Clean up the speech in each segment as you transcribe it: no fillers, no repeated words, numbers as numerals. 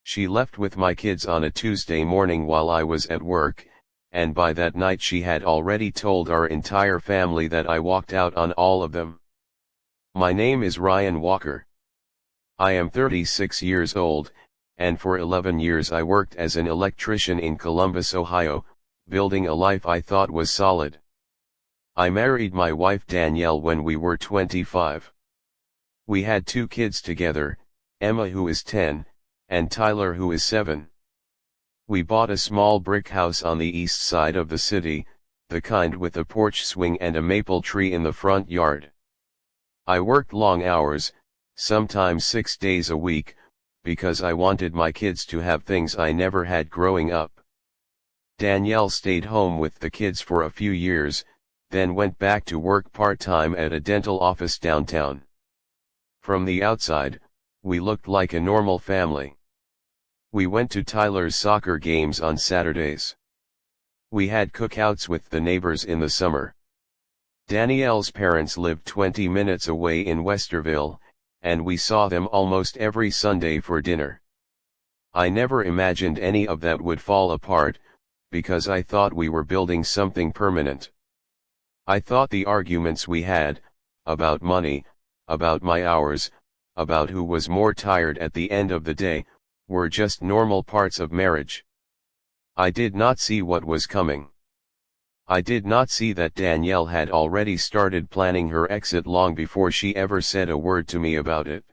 She left with my kids on a Tuesday morning while I was at work, and by that night she had already told our entire family that I walked out on all of them. My name is Ryan Walker. I am 36 years old, and for 11 years I worked as an electrician in Columbus, Ohio, building a life I thought was solid. I married my wife Danielle when we were 25. We had 2 kids together, Emma who is 10, and Tyler who is 7. We bought a small brick house on the east side of the city, the kind with a porch swing and a maple tree in the front yard. I worked long hours, sometimes 6 days a week, because I wanted my kids to have things I never had growing up. Danielle stayed home with the kids for a few years, then went back to work part-time at a dental office downtown. From the outside, we looked like a normal family. We went to Tyler's soccer games on Saturdays. We had cookouts with the neighbors in the summer. Danielle's parents lived 20 minutes away in Westerville, and we saw them almost every Sunday for dinner. I never imagined any of that would fall apart, because I thought we were building something permanent. I thought the arguments we had, about money, about my hours, about who was more tired at the end of the day, were just normal parts of marriage. I did not see what was coming. I did not see that Danielle had already started planning her exit long before she ever said a word to me about it.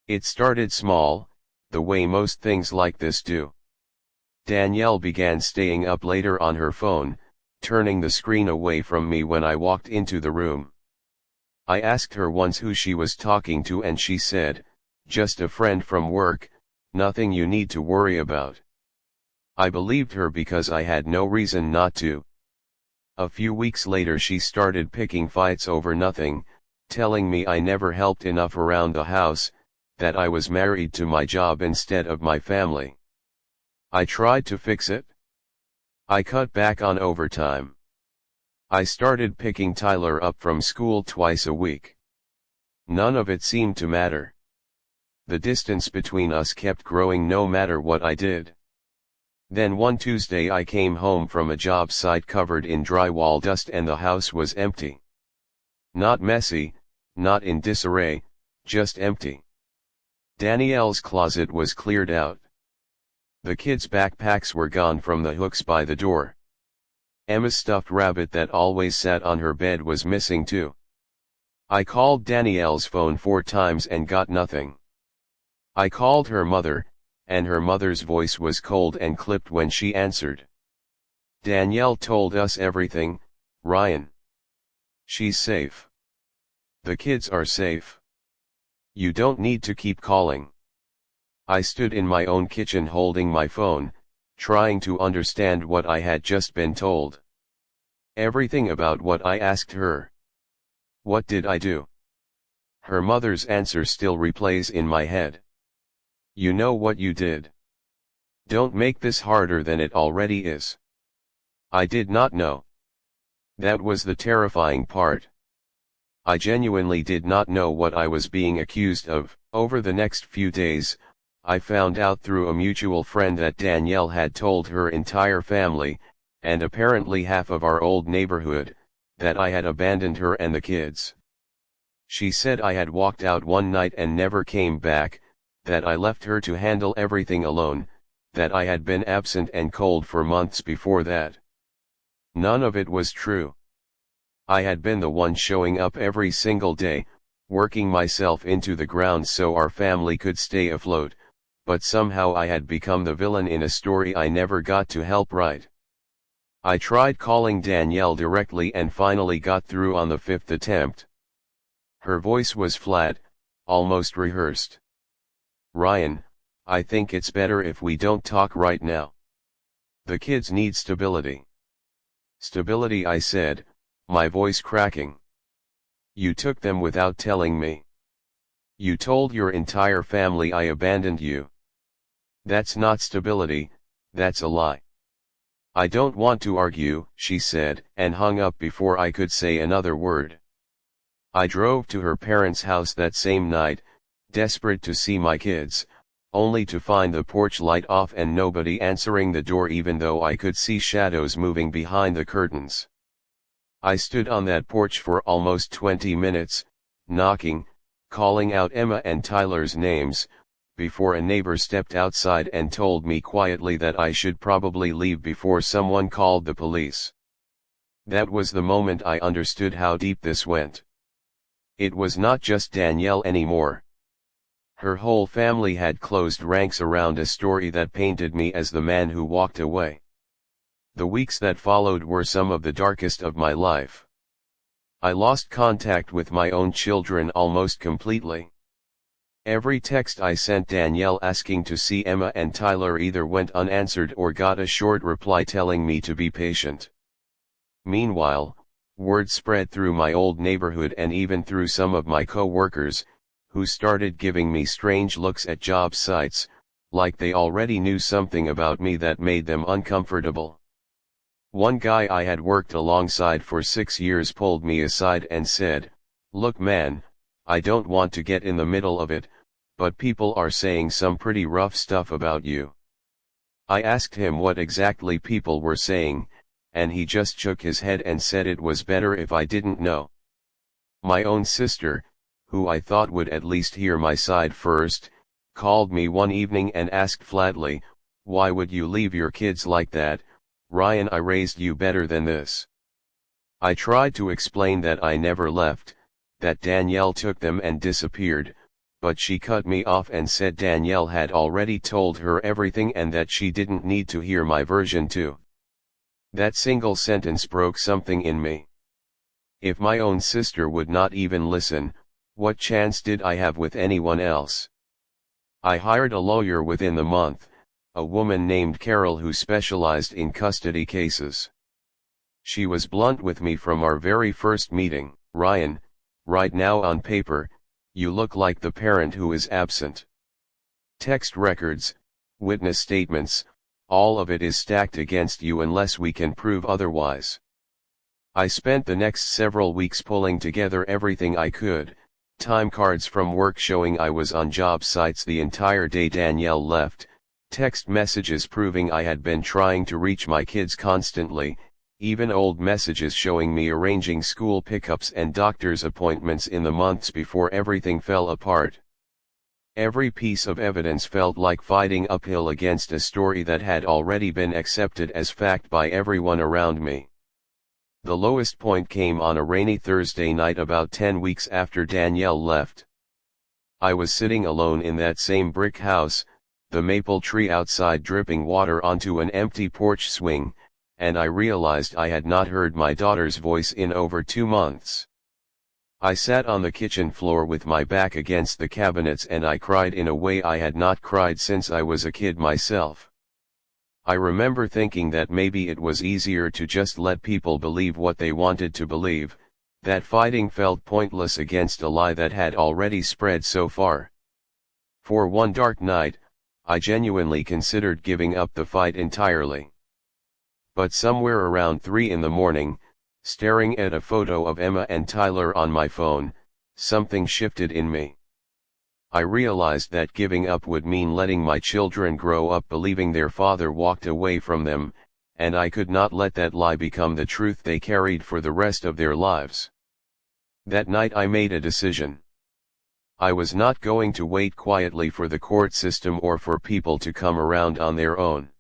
It started small, the way most things like this do. Danielle began staying up later on her phone, turning the screen away from me when I walked into the room. I asked her once who she was talking to and she said, "Just a friend from work, nothing you need to worry about." I believed her because I had no reason not to. A few weeks later she started picking fights over nothing, telling me I never helped enough around the house, that I was married to my job instead of my family. I tried to fix it. I cut back on overtime. I started picking Tyler up from school twice a week. None of it seemed to matter. The distance between us kept growing no matter what I did. Then one Tuesday I came home from a job site covered in drywall dust and the house was empty. Not messy, not in disarray, just empty. Danielle's closet was cleared out. The kids' backpacks were gone from the hooks by the door. Emma's stuffed rabbit that always sat on her bed was missing too. I called Danielle's phone 4 times and got nothing. I called her mother, and her mother's voice was cold and clipped when she answered. Danielle told us everything, Ryan. She's safe. The kids are safe. You don't need to keep calling. I stood in my own kitchen holding my phone, trying to understand what I had just been told. Everything about what I asked her. What did I do? Her mother's answer still replays in my head. You know what you did. Don't make this harder than it already is. I did not know. That was the terrifying part. I genuinely did not know what I was being accused of. Over the next few days, I found out through a mutual friend that Danielle had told her entire family, and apparently half of our old neighborhood, that I had abandoned her and the kids. She said I had walked out one night and never came back, that I left her to handle everything alone, that I had been absent and cold for months before that. None of it was true. I had been the one showing up every single day, working myself into the ground so our family could stay afloat, but somehow I had become the villain in a story I never got to help write. I tried calling Danielle directly and finally got through on the 5th attempt. Her voice was flat, almost rehearsed. Ryan, I think it's better if we don't talk right now. The kids need stability. Stability, I said, my voice cracking. You took them without telling me. You told your entire family I abandoned you. That's not stability, that's a lie. I don't want to argue, she said, and hung up before I could say another word. I drove to her parents' house that same night, desperate to see my kids, only to find the porch light off and nobody answering the door even though I could see shadows moving behind the curtains. I stood on that porch for almost 20 minutes, knocking, calling out Emma and Tyler's names, before a neighbor stepped outside and told me quietly that I should probably leave before someone called the police. That was the moment I understood how deep this went. It was not just Danielle anymore. Her whole family had closed ranks around a story that painted me as the man who walked away. The weeks that followed were some of the darkest of my life. I lost contact with my own children almost completely. Every text I sent Danielle asking to see Emma and Tyler either went unanswered or got a short reply telling me to be patient. Meanwhile, word spread through my old neighborhood and even through some of my co-workers, who started giving me strange looks at job sites, like they already knew something about me that made them uncomfortable. One guy I had worked alongside for 6 years pulled me aside and said, "Look man, I don't want to get in the middle of it, but people are saying some pretty rough stuff about you." I asked him what exactly people were saying, and he just shook his head and said it was better if I didn't know. My own sister, who I thought would at least hear my side first, called me one evening and asked flatly, "Why would you leave your kids like that, Ryan? I raised you better than this." I tried to explain that I never left, that Danielle took them and disappeared, but she cut me off and said Danielle had already told her everything and that she didn't need to hear my version too. That single sentence broke something in me. If my own sister would not even listen, what chance did I have with anyone else? I hired a lawyer within the month, a woman named Carol who specialized in custody cases. She was blunt with me from our very first meeting. "Ryan, right now on paper, you look like the parent who is absent. Text records, witness statements, all of it is stacked against you unless we can prove otherwise." I spent the next several weeks pulling together everything I could, time cards from work showing I was on job sites the entire day Danielle left, text messages proving I had been trying to reach my kids constantly, even old messages showing me arranging school pickups and doctor's appointments in the months before everything fell apart. Every piece of evidence felt like fighting uphill against a story that had already been accepted as fact by everyone around me. The lowest point came on a rainy Thursday night about 10 weeks after Danielle left. I was sitting alone in that same brick house, the maple tree outside dripping water onto an empty porch swing, and I realized I had not heard my daughter's voice in over 2 months. I sat on the kitchen floor with my back against the cabinets and I cried in a way I had not cried since I was a kid myself. I remember thinking that maybe it was easier to just let people believe what they wanted to believe, that fighting felt pointless against a lie that had already spread so far. For one dark night, I genuinely considered giving up the fight entirely. But somewhere around 3 in the morning, staring at a photo of Emma and Tyler on my phone, something shifted in me. I realized that giving up would mean letting my children grow up believing their father walked away from them, and I could not let that lie become the truth they carried for the rest of their lives. That night I made a decision. I was not going to wait quietly for the court system or for people to come around on their own.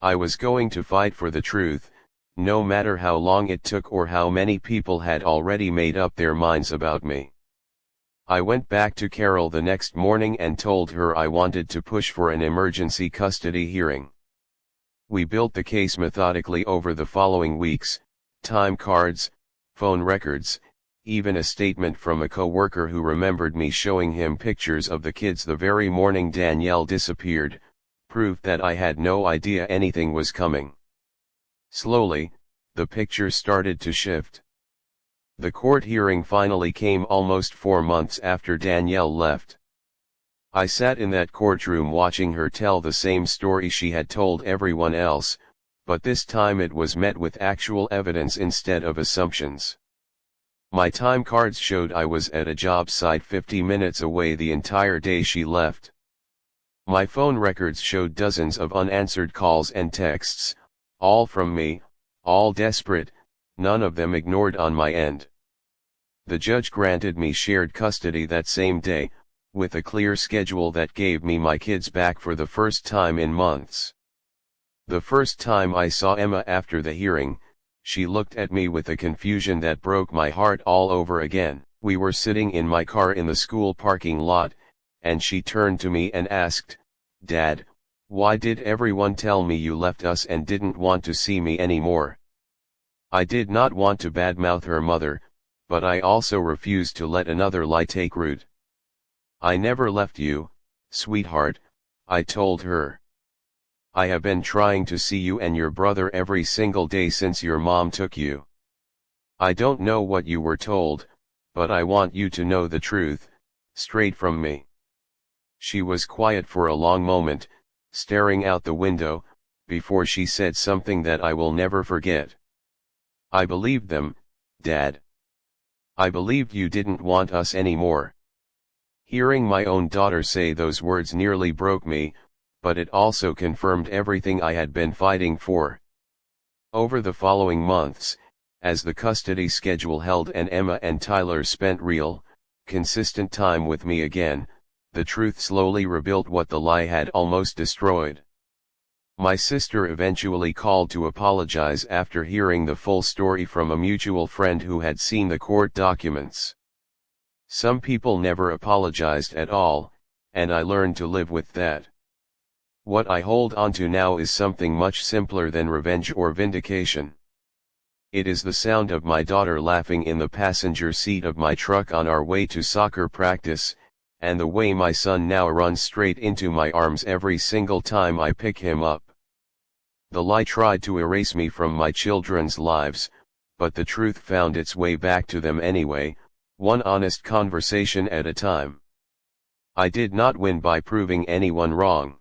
I was going to fight for the truth, no matter how long it took or how many people had already made up their minds about me. I went back to Carol the next morning and told her I wanted to push for an emergency custody hearing. We built the case methodically over the following weeks, time cards, phone records, even a statement from a co-worker who remembered me showing him pictures of the kids the very morning Danielle disappeared, proved that I had no idea anything was coming. Slowly, the picture started to shift. The court hearing finally came almost 4 months after Danielle left. I sat in that courtroom watching her tell the same story she had told everyone else, but this time it was met with actual evidence instead of assumptions. My time cards showed I was at a job site 50 minutes away the entire day she left. My phone records showed dozens of unanswered calls and texts, all from me, all desperate, none of them ignored on my end. The judge granted me shared custody that same day, with a clear schedule that gave me my kids back for the first time in months. The first time I saw Emma after the hearing, she looked at me with a confusion that broke my heart all over again. We were sitting in my car in the school parking lot, and she turned to me and asked, "Dad, why did everyone tell me you left us and didn't want to see me anymore?" I did not want to badmouth her mother, but I also refused to let another lie take root. "I never left you, sweetheart," I told her. "I have been trying to see you and your brother every single day since your mom took you. I don't know what you were told, but I want you to know the truth, straight from me." She was quiet for a long moment, staring out the window, before she said something that I will never forget. "I believed them, Dad. I believed you didn't want us anymore." Hearing my own daughter say those words nearly broke me, but it also confirmed everything I had been fighting for. Over the following months, as the custody schedule held and Emma and Tyler spent real, consistent time with me again, the truth slowly rebuilt what the lie had almost destroyed. My sister eventually called to apologize after hearing the full story from a mutual friend who had seen the court documents. Some people never apologized at all, and I learned to live with that. What I hold on to now is something much simpler than revenge or vindication. It is the sound of my daughter laughing in the passenger seat of my truck on our way to soccer practice, and the way my son now runs straight into my arms every single time I pick him up. The lie tried to erase me from my children's lives, but the truth found its way back to them anyway, one honest conversation at a time. I did not win by proving anyone wrong.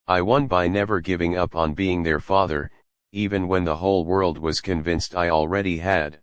I won by never giving up on being their father, even when the whole world was convinced I already had.